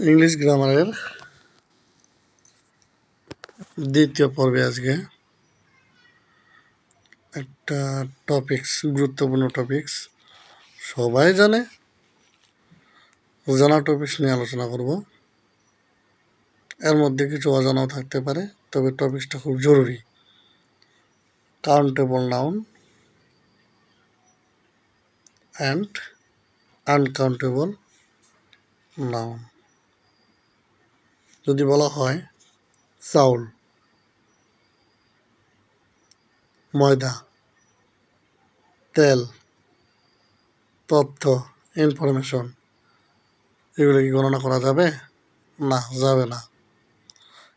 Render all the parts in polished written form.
English গ্রামারের দ্বিতীয় পর্বে আজকে একটা গুরুত্বপূর্ণ টপিকস সবাই জানে, জানা টপিকস নিয়ে আলোচনা করব। এর মধ্যে কিছু অজানাও থাকতে পারে, তবে টপিকসটা খুব জরুরি। Countable noun and uncountable noun. যদি বলা হয় চাউল, ময়দা, তেল, তথ্য, ইনফরমেশন, এগুলো কি গণনা করা যাবে? না, যাবে না।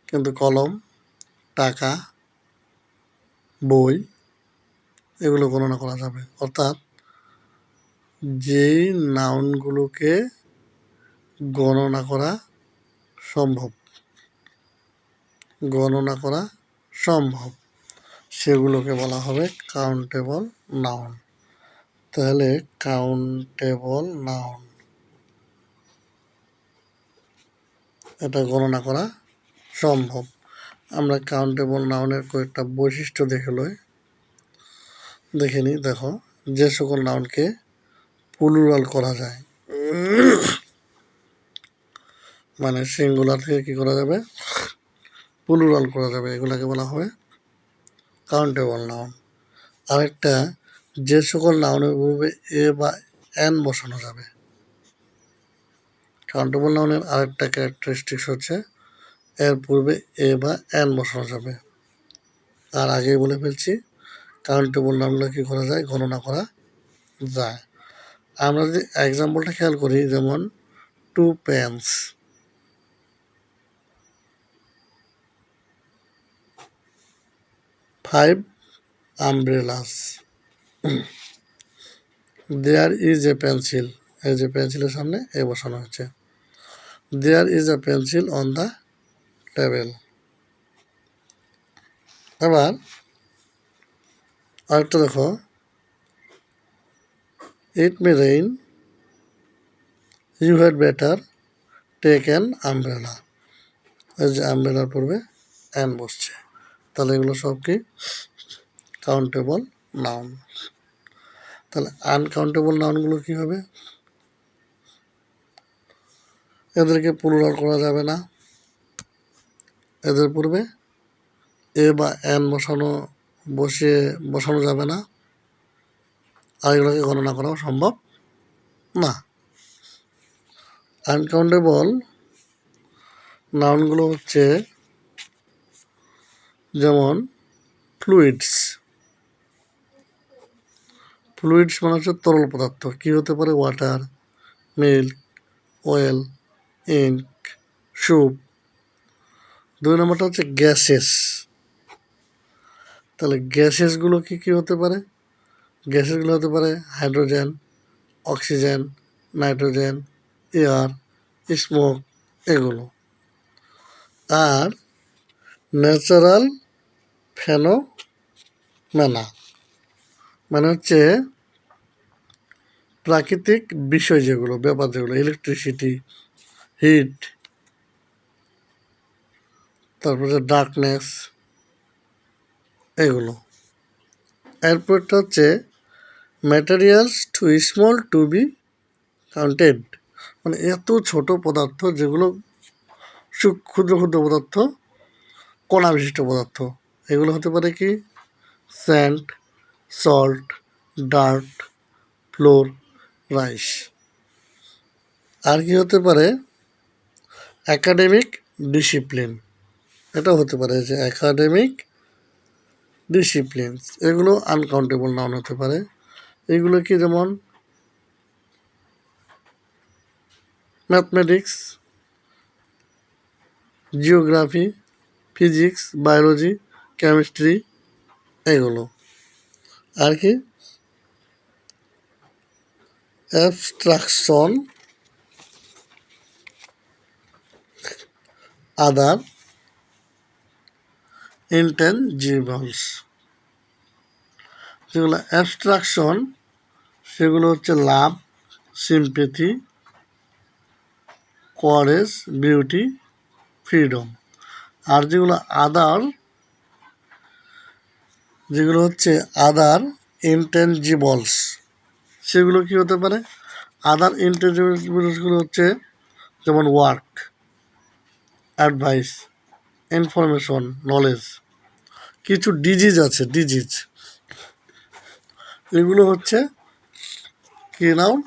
কিন্তু কলম, টাকা, বই, এগুলো গণনা করা যাবে। অর্থাৎ যেই নাউনগুলোকে গণনা করা সম্ভব সেগুলোকে বলা হবে কাউন্টেবল নাউন। তাহলে কাউন্টেবল নাউন, এটা গণনা করা সম্ভব। আমরা কাউন্টেবল নাউনের কয়েকটা বৈশিষ্ট্য দেখে নিই। দেখো, যে সকল নাউনকে প্লুরাল করা যায়, মানে সিঙ্গুলার থেকে কি করা যাবে, প্লুরাল করা যাবে, এগুলাকে বলা হবে কাউন্টেবল নাউন। আরেকটা, যে সকল নাউনের পূর্বে এ বা এন বসানো যাবে। কাউন্টেবল নাউনের আরেকটা ক্যারেক্টারিস্টিক্স হচ্ছে এর পূর্বে এ বা এন বসানো যাবে। আর আগেই বলে ফেলছি, কাউন্টেবল নাউনগুলো কি করা যায়, গণনা করা যায়। আমরা যদি এক্সাম্পলটা খেয়াল করি, যেমন 2 pens, 5 umbrellas, there is a pencil, এই যে পেন্সিলের সামনে এ বসানো হচ্ছে। there is a pencil on the table। এবার আরেকটা দেখো, it may rain, you had better take an umbrella। এই যে আমব্রেলার পূর্বে অ্যান বসছে, তাহলে এগুলো সব কি কাউন্টেবল নাউন। তাহলে আনকাউন্টেবল নাউনগুলো কি হবে, এদেরকে প্লুরাল করা যাবে না, এদের পূর্বে এ বা এন বসানো যাবে না, আর এগুলোকে গণনা করাও সম্ভব না। আনকাউন্টেবল নাউনগুলো হচ্ছে যেমন ফ্লুইডস মানে হচ্ছে তরল পদার্থ। কি হতে পারে, water, milk, oil, ink, soup. 2 নম্বরটা হচ্ছে গ্যাসেস। তাহলে গ্যাসেসগুলো কি হতে পারে, গ্যাসেসগুলো হতে পারে hydrogen, oxygen, nitrogen, air, smoke, এগুলো। আর ন্যাচারাল ফেনোমেনা মানে হচ্ছে প্রাকৃতিক বিষয়, ব্যাপার যেগুলো, ইলেকট্রিসিটি, হিট, তারপরে ডার্কনেস, এগুলো। এরপরটা হচ্ছে materials too small to be counted, মানে এত ছোট পদার্থ যেগুলো ক্ষুদ্র ক্ষুদ্র পদার্থ, কণা বিশিষ্ট পদার্থ। এগুলো হতে পারে কি, sand, salt, dirt, flour, rice. আর কি হতে পারে, একাডেমিক ডিসিপ্লিন, এটা হতে পারে যে একাডেমিক ডিসিপ্লিনস, এগুলো আনকাউন্টেবল নাউন হতে পারে। এগুলো কি, যেমন mathematics, geography, physics, biology, chemistry, এগুলো। আর কি, অ্যাবস্ট্রাকশন, আদার ইনটেনজিবলস। যেগুলো অ্যাবস্ট্রাকশন, সেগুলো হচ্ছে লাভ, সিম্পেথি, করেজ, বিউটি, ফ্রিডম। আর যেগুলো হচ্ছে আদার ইনটেনজিবলস, সেগুলো কি হতে পারে? আদার ইনটেনজিবলসগুলো হচ্ছে যেমন ওয়ার্ক, অ্যাডভাইস, ইনফরমেশন, নলেজ। কিছু ডিজিজ আছে, এগুলো হচ্ছে কি নাউন?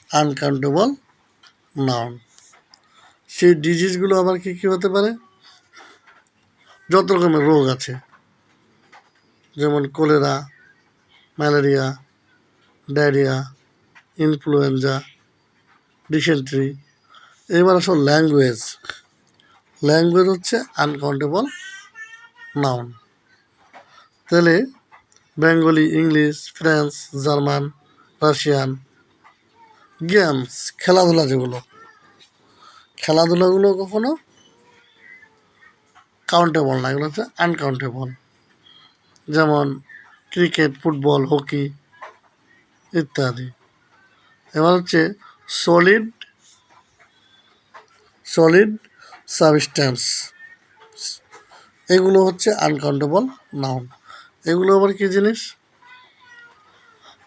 Uncountable noun. সেই ডিজিজগুলো আবার কি কি হতে পারে? যত রকমের রোগ আছে, যেমন cholera, malaria, diarrhoea, influenza, dysentery. এবার আসল ল্যাঙ্গুয়েজ হচ্ছে আনকাউন্টেবল নাউন। তাহলে Bengali, English, French, German, Russian. Games, খেলাধুলাগুলো কখনো কাউন্টেবল না, এগুলো হচ্ছে আনকাউন্টেবল। যেমন ক্রিকেট, ফুটবল, হকি ইত্যাদি। এবার হচ্ছে সলিড সাবস্ট্যান্স, এগুলো হচ্ছে আনকাউন্টেবল নাউন। এগুলো আবার কী জিনিস?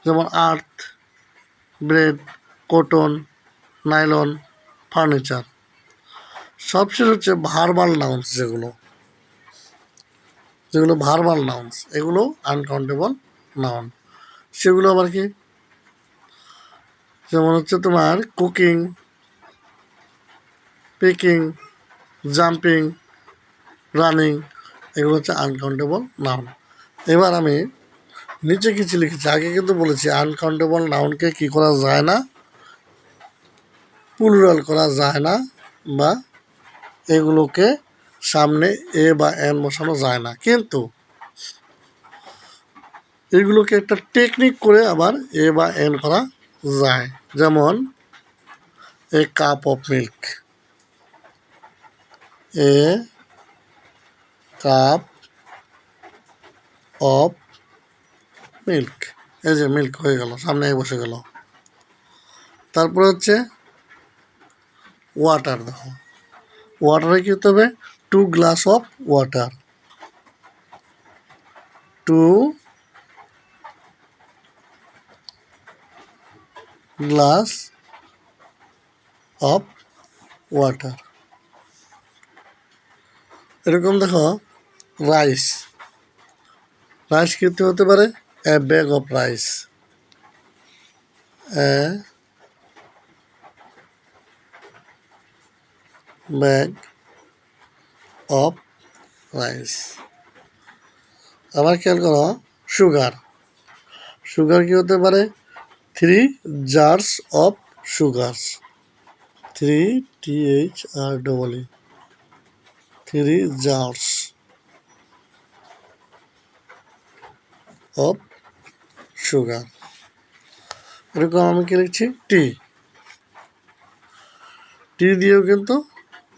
যেমন আর্থ, ব্রেড, কটন, নাইলন, ফার্নিচার। সবশেষ হচ্ছে ভার্বাল নাউন্স, যেগুলো ভার্বাল নাউন্স, এগুলো আনকাউন্টেবল নাউন। সেগুলো আবার কি? যেমন হচ্ছে তোমার কুকিং, পিকিং, জাম্পিং, রানিং, এগুলো হচ্ছে আনকাউন্টেবল নাউন। এবার আমি নিচে কিছু লিখেছি, আগে কিন্তু বলেছি আনকাউন্টেবল নাউনকে কি করা যায় না? প্লুরাল করা যায় না, বা এগুলোকে সামনে এ বা এন বসানো যায় না। কিন্তু এগুলোকে একটা টেকনিক করে আবার এ বা এন করা যায়। যেমন a cup of milk, a cup of milk, এই যে মিল্ক হয়ে গেল, সামনে বসে গেল। তারপরে হচ্ছে ওয়াটার। দেখো ওয়াটারে কী হতে হবে? 2 glass of water, 2 glass of water. এরকম দেখো রাইস কীতে হতে পারে? A bag of rice, a bag of rice. আবার খেয়াল করো সুগার কি হতে পারে? 3 jars of sugar, 3 jars of sugar. এরকম আমি কি লিখছি? টি দিয়েও কিন্তু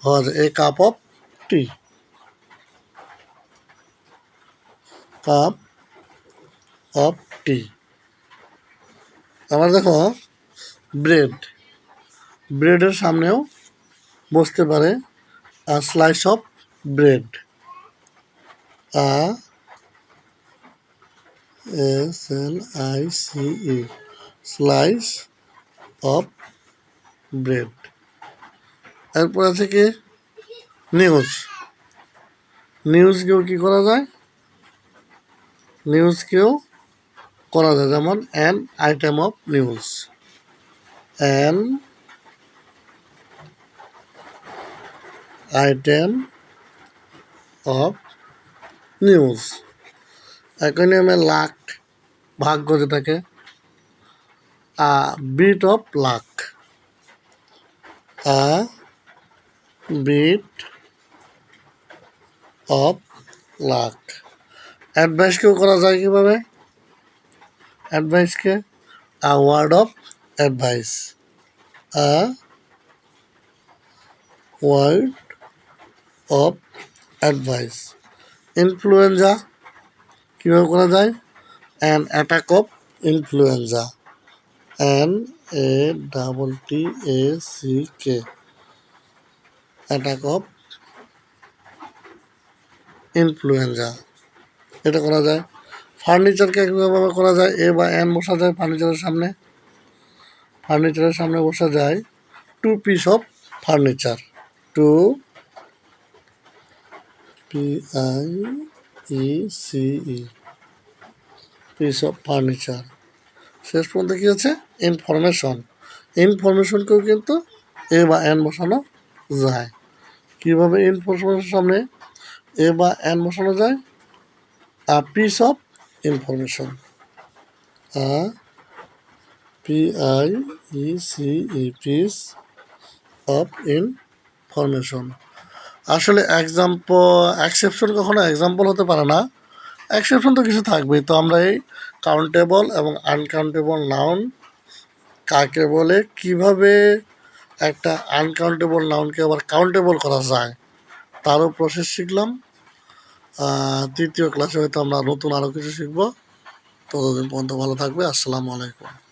হওয়া যায়। A cup of tea, cup of tea. আবার দেখো ব্রেডের সামনেও বসতে পারে slice of bread, SLICE, slice of bread. এরপর আছে কি? নিউজকেও কি করা যায়? যেমন an item of news, an item of news. একই নিয়মে লাক, ভাগ্য যেটাকে, bit of luck, bit of luck. অ্যাডভাইসকেও করা যায় কীভাবে? অ্যাডভাইসকে word of advice, word of advice. Influenza কীভাবে করা যায়? An attack of influenza, NATTACK, attack of influenza. এটা করা যায়। ফার্নিচারকে একইভাবে করা যায়, এ বা এন বসা যায় ফার্নিচারের সামনে। ফার্নিচারের সামনে বসা যায় two piece of furniture, two PIECE, piece of furniture. শেষ পর্যন্ত কী হচ্ছে? ইনফরমেশন। ইনফরমেশনকেও কিন্তু এ বা এন বসানো যায়। কীভাবে ইনফরমেশনের সামনে এ বা এন বসানো যায়? A piece of information, a PIECE, piece of information. আসলে এক্সেপশন কখনো এক্সাম্পল হতে পারে না, এক্সেপশন তো কিছু থাকবেই। তো আমরা এই কাউন্টেবল এবং আনকাউন্টেবল নাউন কাকে বলে, কিভাবে একটা আনকাউন্টেবল নাউনকে আবার কাউন্টেবল করা যায় তারও প্রসেস শিখলাম। তৃতীয় ক্লাসে হয়তো আমরা নতুন আরও কিছু শিখবো। ততদিন পর্যন্ত ভালো থাকবে। আসসালামু আলাইকুম।